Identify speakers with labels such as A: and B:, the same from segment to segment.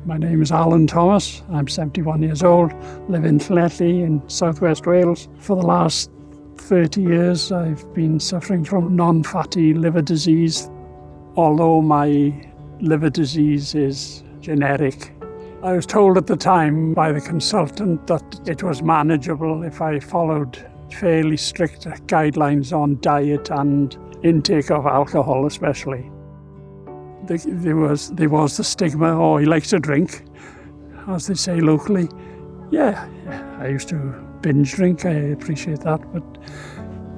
A: My name is Alan Thomas. I'm 71 years old, live in Llanelli in southwest Wales. For the last 30 years I've been suffering from non-fatty liver disease. Although my liver disease is generic, I was told at the time by the consultant that it was manageable if I followed fairly strict guidelines on diet and intake of alcohol especially. There was the stigma, oh, he likes to drink, as they say locally. Yeah, I used to binge drink, I appreciate that, but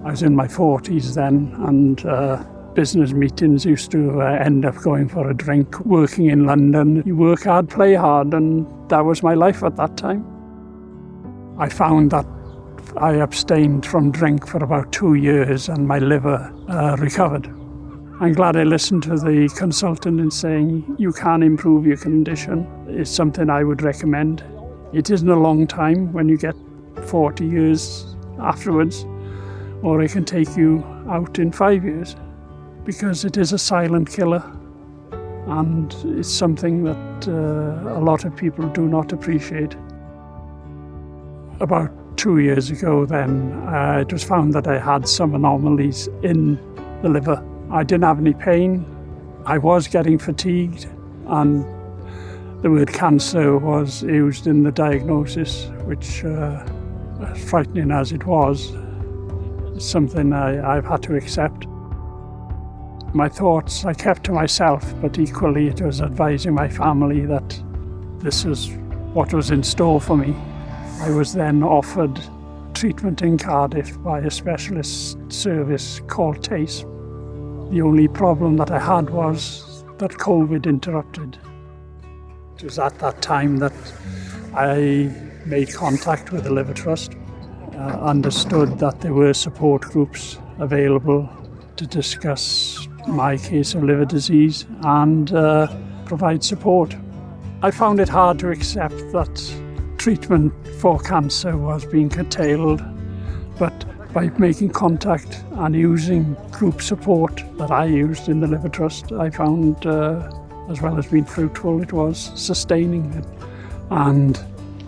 A: I was in my 40s then, and business meetings used to end up going for a drink. Working in London, you work hard, play hard, and that was my life at that time. I found that I abstained from drink for about 2 years and my liver recovered. I'm glad I listened to the consultant in saying you can improve your condition. It's something I would recommend. It isn't a long time when you get 40 years afterwards, or it can take you out in 5 years, because it is a silent killer and it's something that a lot of people do not appreciate. About 2 years ago then, it was found that I had some anomalies in the liver. I didn't have any pain, I was getting fatigued, and the word cancer was used in the diagnosis, which, as frightening as it was, is something I've had to accept. My thoughts I kept to myself, but equally it was advising my family that this is what was in store for me. I was then offered treatment in Cardiff by a specialist service called TACE. The only problem that I had was that COVID interrupted. It was at that time that I made contact with the Liver Trust, understood that there were support groups available to discuss my case of liver disease and provide support. I found it hard to accept that treatment for cancer was being curtailed, but by making contact and using group support that I used in the Liver Trust, I found, as well as being fruitful, it was sustaining it and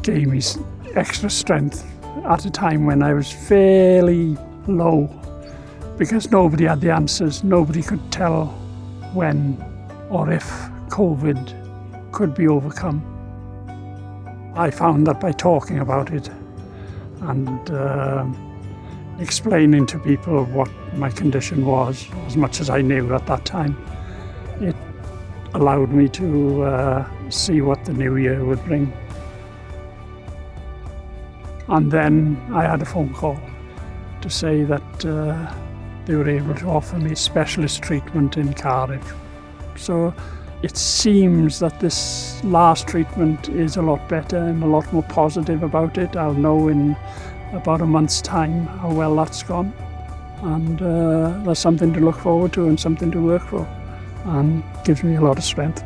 A: gave me extra strength at a time when I was fairly low, because nobody had the answers. Nobody could tell when or if COVID could be overcome. I found that by talking about it and explaining to people what my condition was, as much as I knew at that time, it allowed me to see what the new year would bring. And then I had a phone call to say that they were able to offer me specialist treatment in Cardiff. So it seems that this last treatment is a lot better. I'm a lot more positive about it. I'll know in about a month's time how well that's gone. And there's something to look forward to and something to work for, and gives me a lot of strength.